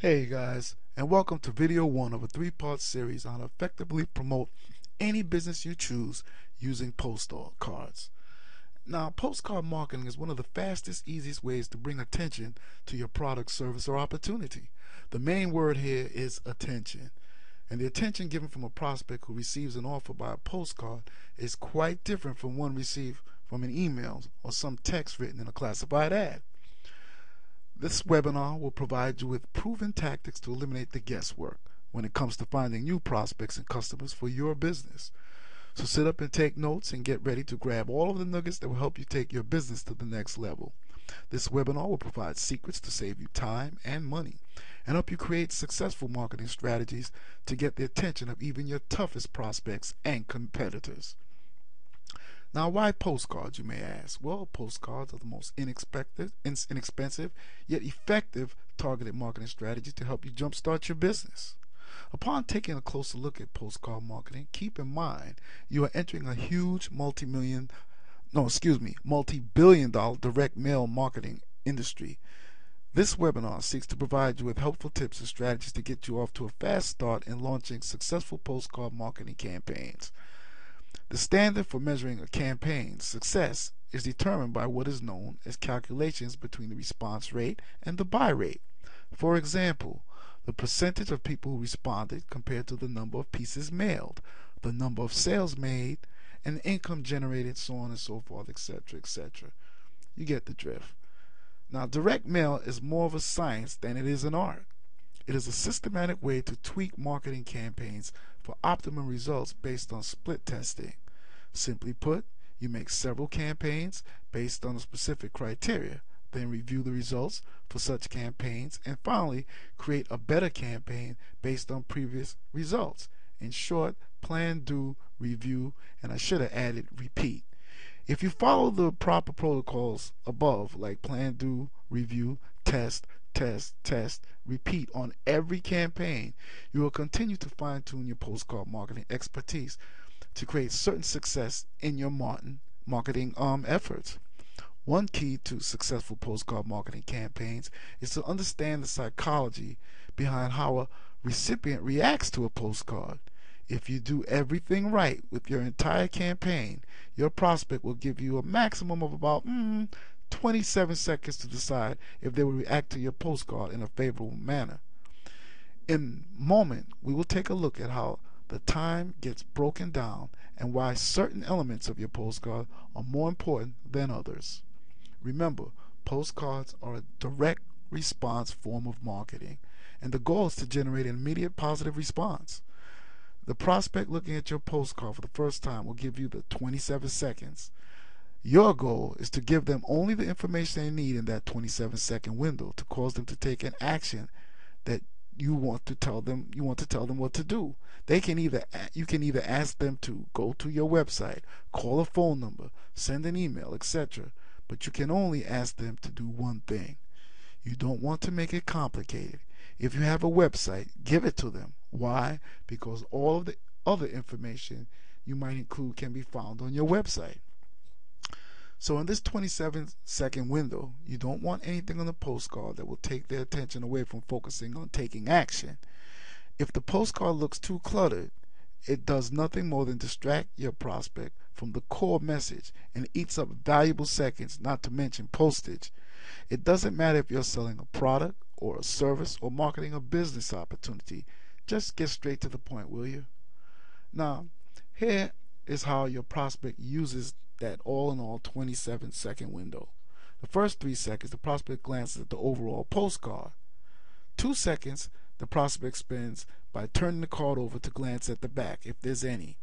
Hey guys, and welcome to video 1 of a 3-part series on how to effectively promote any business you choose using postcards. Now, postcard marketing is one of the fastest, easiest ways to bring attention to your product, service, or opportunity. The main word here is attention. And the attention given from a prospect who receives an offer by a postcard is quite different from one received from an email or some text written in a classified ad. This webinar will provide you with proven tactics to eliminate the guesswork when it comes to finding new prospects and customers for your business. So sit up and take notes and get ready to grab all of the nuggets that will help you take your business to the next level. This webinar will provide secrets to save you time and money and help you create successful marketing strategies to get the attention of even your toughest prospects and competitors. Now, why postcards, you may ask? Well, postcards are the most inexpensive yet effective targeted marketing strategy to help you jumpstart your business. Upon taking a closer look at postcard marketing, keep in mind you are entering a huge multi-billion dollar direct mail marketing industry. This webinar seeks to provide you with helpful tips and strategies to get you off to a fast start in launching successful postcard marketing campaigns. The standard for measuring a campaign's success is determined by what is known as calculations between the response rate and the buy rate. For example, the percentage of people who responded compared to the number of pieces mailed, the number of sales made, and the income generated, so on and so forth, etc., etc. You get the drift. Now, direct mail is more of a science than it is an art. It is a systematic way to tweak marketing campaigns for optimum results based on split testing. Simply put, you make several campaigns based on a specific criteria, then review the results for such campaigns, and finally create a better campaign based on previous results. In short, plan, do, review, and I should have added repeat. If you follow the proper protocols above, like plan, do, review, test, repeat on every campaign, you will continue to fine-tune your postcard marketing expertise to create certain success in your marketing efforts. One key to successful postcard marketing campaigns is to understand the psychology behind how a recipient reacts to a postcard. If you do everything right with your entire campaign, your prospect will give you a maximum of about 27 seconds to decide if they will react to your postcard in a favorable manner. In a moment, we will take a look at how the time gets broken down and why certain elements of your postcard are more important than others. Remember, postcards are a direct response form of marketing, and the goal is to generate an immediate positive response. The prospect looking at your postcard for the first time will give you the 27 seconds. Your goal is to give them only the information they need in that 27-second window to cause them to take an action that you want to tell them what to do. You can either ask them to go to your website, call a phone number, send an email, etc. But you can only ask them to do one thing. You don't want to make it complicated. If you have a website, give it to them. Why? Because all of the other information you might include can be found on your website. So in this 27-second window, you don't want anything on the postcard that will take their attention away from focusing on taking action. If the postcard looks too cluttered, it does nothing more than distract your prospect from the core message and eats up valuable seconds, not to mention postage. It doesn't matter if you're selling a product or a service or marketing a business opportunity. Just get straight to the point, will you? Now, here is how your prospect uses that all-in-all 27-second window. The first 3 seconds, the prospect glances at the overall postcard. 2 seconds, the prospect spends by turning the card over to glance at the back, if there's any.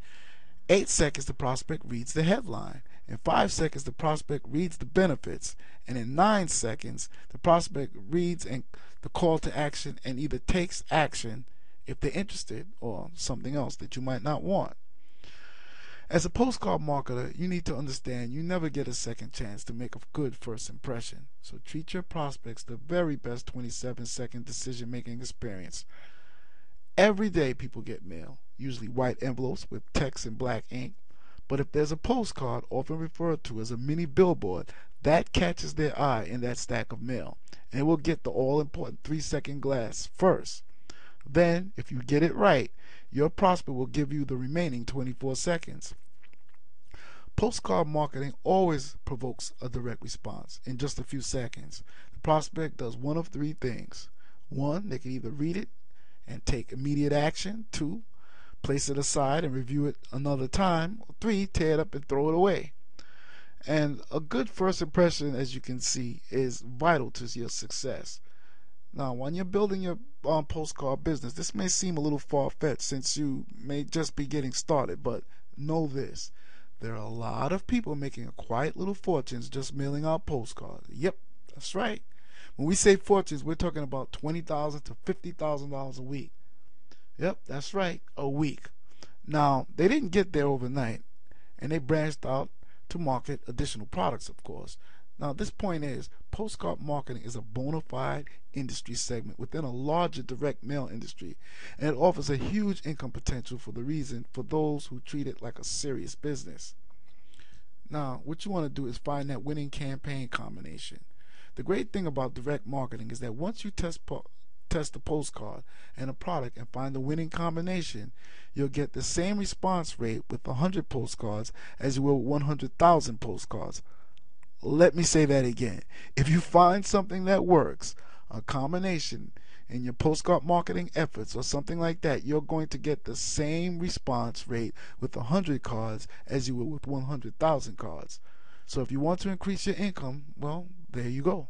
8 seconds, the prospect reads the headline. In 5 seconds, the prospect reads the benefits. And in 9 seconds, the prospect reads the call to action and either takes action if they're interested or something else that you might not want. As a postcard marketer, you need to understand you never get a second chance to make a good first impression. So treat your prospects the very best 27-second decision-making experience. Every day people get mail, usually white envelopes with text in black ink. But if there's a postcard, often referred to as a mini billboard, That catches their eye in that stack of mail, and it will get the all-important 3-second glance first. Then, if you get it right, your prospect will give you the remaining 24 seconds. Postcard marketing always provokes a direct response in just a few seconds. The prospect does one of three things. One, they can either read it and take immediate action. Two, place it aside and review it another time. Or three, tear it up and throw it away. And a good first impression, as you can see, is vital to your success. Now, when you're building your postcard business, this may seem a little far-fetched since you may just be getting started, but know this. There are a lot of people making a quiet little fortunes just mailing out postcards. Yep, that's right. When we say fortunes, we're talking about $20,000 to $50,000 a week. Yep, that's right, a week. Now, they didn't get there overnight, and they branched out to market additional products, of course. Now, this point is, postcard marketing is a bona fide industry segment within a larger direct mail industry, and it offers a huge income potential for those who treat it like a serious business. Now, what you want to do is find that winning campaign combination. The great thing about direct marketing is that once you test a postcard and a product and find the winning combination, you'll get the same response rate with 100 postcards as you will with 100,000 postcards. Let me say that again. If you find something that works, a combination in your postcard marketing efforts or something like that, you're going to get the same response rate with 100 cards as you will with 100,000 cards. So if you want to increase your income, well, there you go.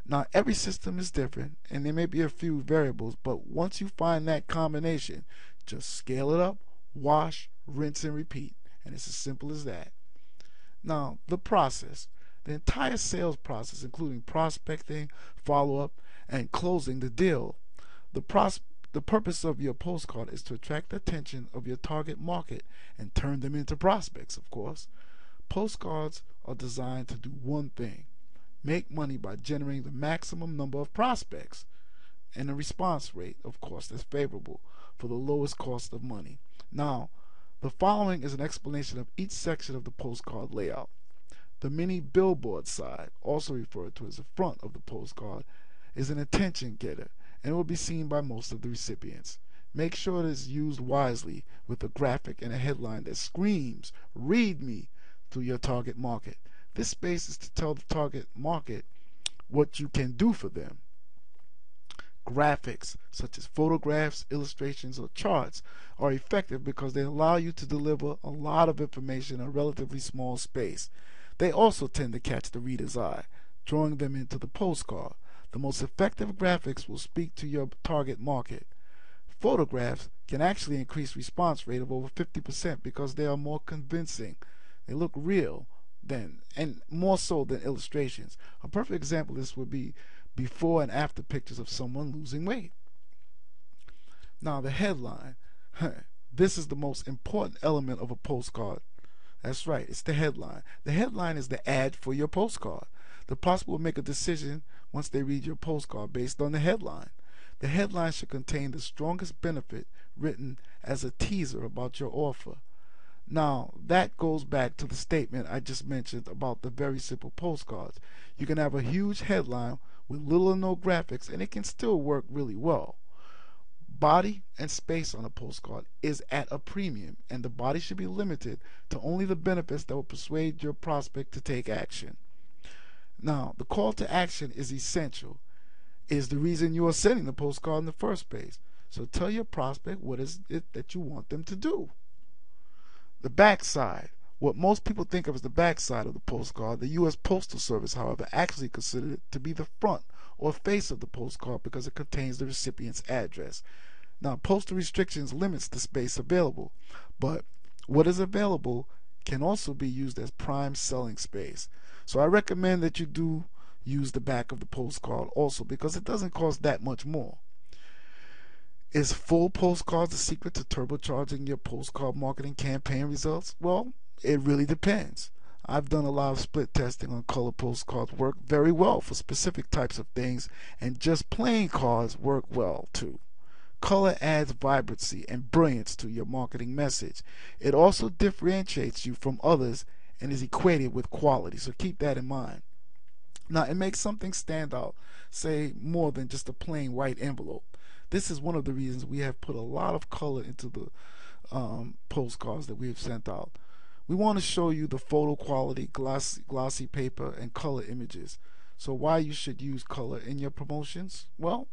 Now, every system is different, and there may be a few variables, but once you find that combination, just scale it up, wash, rinse, and repeat. And it's as simple as that. Now, the process. The entire sales process, including prospecting, follow-up, and closing the deal. The purpose of your postcard is to attract the attention of your target market and turn them into prospects, of course. Postcards are designed to do one thing: make money by generating the maximum number of prospects, and a response rate, of course, that's favorable for the lowest cost of money. Now, the following is an explanation of each section of the postcard layout. The mini billboard side, also referred to as the front of the postcard, is an attention getter and will be seen by most of the recipients. Make sure it is used wisely with a graphic and a headline that screams, "Read me," to your target market. This space is to tell the target market what you can do for them. Graphics, such as photographs, illustrations, or charts, are effective because they allow you to deliver a lot of information in a relatively small space. They also tend to catch the reader's eye, drawing them into the postcard. The most effective graphics will speak to your target market. Photographs can actually increase response rate of over 50% because they are more convincing. They look real and more so than illustrations. A perfect example of this would be before and after pictures of someone losing weight. Now, the headline. This is the most important element of a postcard. That's right, it's the headline. The headline is the ad for your postcard. The prospect will make a decision once they read your postcard based on the headline. The headline should contain the strongest benefit written as a teaser about your offer. Now, that goes back to the statement I just mentioned about the very simple postcards. You can have a huge headline with little or no graphics, and it can still work really well. Body and space on a postcard is at a premium, and the body should be limited to only the benefits that will persuade your prospect to take action. Now, the call to action is essential. It is the reason you are sending the postcard in the first place. So tell your prospect what is it that you want them to do. The backside. What most people think of as the backside of the postcard, the U.S. Postal Service, however, actually considered it to be the front or face of the postcard because it contains the recipient's address. Now, postal restrictions limits the space available, but what is available can also be used as prime selling space. So I recommend that you do use the back of the postcard also because it doesn't cost that much more. Is full postcards the secret to turbocharging your postcard marketing campaign results? Well, it really depends. I've done a lot of split testing on color postcards work very well for specific types of things, and just plain cards work well too. Color adds vibrancy and brilliance to your marketing message. It also differentiates you from others and is equated with quality, so keep that in mind. Now, it makes something stand out, say more than just a plain white envelope. This is one of the reasons we have put a lot of color into the postcards that we have sent out. We want to show you the photo quality, glossy paper, and color images. So why you should use color in your promotions? Well,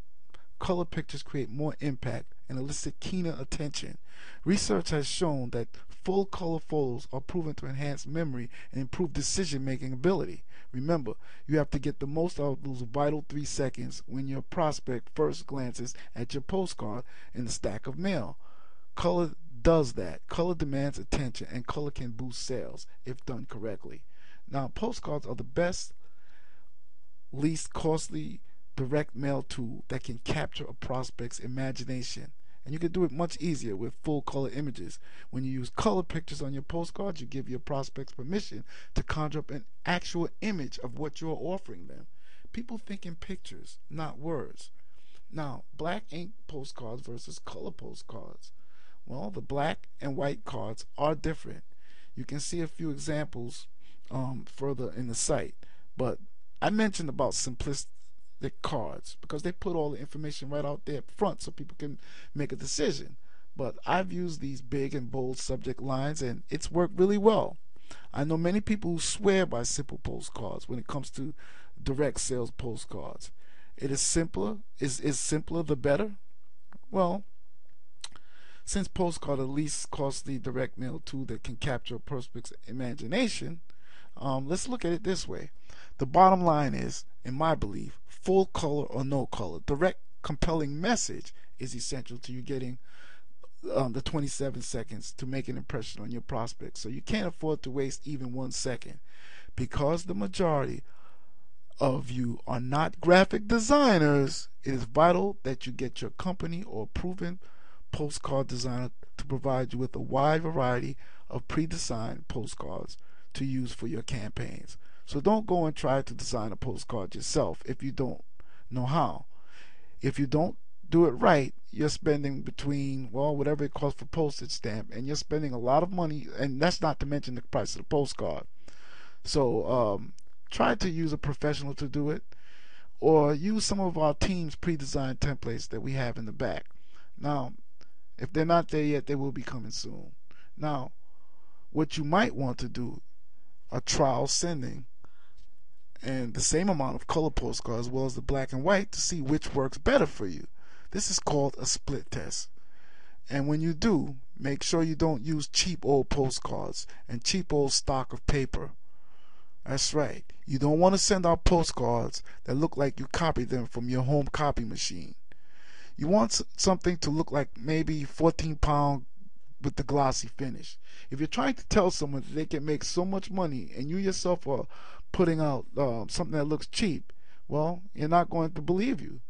color pictures create more impact and elicit keener attention. Research has shown that full color photos are proven to enhance memory and improve decision making ability. Remember, you have to get the most out of those vital 3 seconds when your prospect first glances at your postcard in the stack of mail. Color does that. Color demands attention, and color can boost sales if done correctly. Now, postcards are the best, least costly direct mail tool that can capture a prospect's imagination. And you can do it much easier with full color images. When you use color pictures on your postcards, you give your prospects permission to conjure up an actual image of what you're offering them. People think in pictures, not words. Now, black ink postcards versus color postcards. Well, the black and white cards are different. You can see a few examples further in the site. But I mentioned about simplistic cards because they put all the information right out there up front so people can make a decision. But I've used these big and bold subject lines, and it's worked really well. I know many people who swear by simple postcards when it comes to direct sales postcards. It is simpler. Is simpler the better? Well, since postcard are the least costly direct mail tool that can capture a prospect's imagination, let's look at it this way. The bottom line is, in my belief, full color or no color, direct, compelling message is essential to you getting the 27 seconds to make an impression on your prospect. So you can't afford to waste even 1 second. Because the majority of you are not graphic designers, it is vital that you get your company or proven postcard designer to provide you with a wide variety of pre-designed postcards to use for your campaigns. So don't go and try to design a postcard yourself if you don't know how. If you don't do it right, you're spending between, well, whatever it costs for postage stamp, and you're spending a lot of money, and that's not to mention the price of the postcard. So try to use a professional to do it, or use some of our team's pre-designed templates that we have in the back. Now, if they're not there yet, they will be coming soon. Now, what you might want to do, a trial sending and the same amount of color postcards as well as the black and white to see which works better for you. This is called a split test. And when you do, make sure you don't use cheap old postcards and cheap old stock of paper. That's right. You don't want to send out postcards that look like you copied them from your home copy machine. You want something to look like maybe 14-pound with the glossy finish. If you're trying to tell someone that they can make so much money and you yourself are putting out something that looks cheap, well, you're not going to believe you.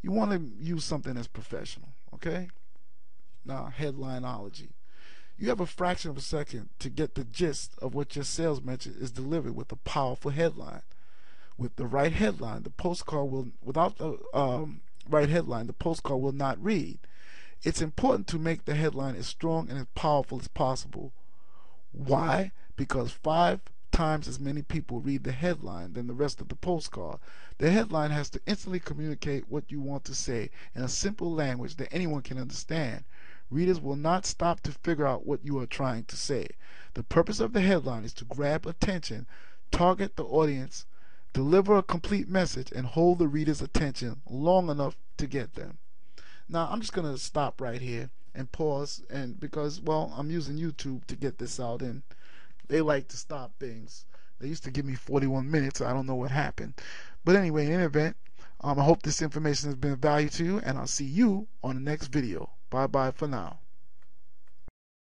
You want to use something that's professional, okay? Now, Headlineology. You have a fraction of a second to get the gist of what your sales message is delivered with a powerful headline. With the right headline, the postcard will, without the right headline, the postcard will not read. It's important to make the headline as strong and as powerful as possible. Why? Because 5 times as many people read the headline than the rest of the postcard. The headline has to instantly communicate what you want to say in a simple language that anyone can understand. Readers will not stop to figure out what you are trying to say. The purpose of the headline is to grab attention, target the audience, deliver a complete message, and hold the reader's attention long enough to get them. Now, I'm just going to stop right here and pause, and because, well, I'm using YouTube to get this out, and they like to stop things. They used to give me 41 minutes. I don't know what happened. But anyway, in any event, I hope this information has been of value to you, and I'll see you on the next video. Bye-bye for now.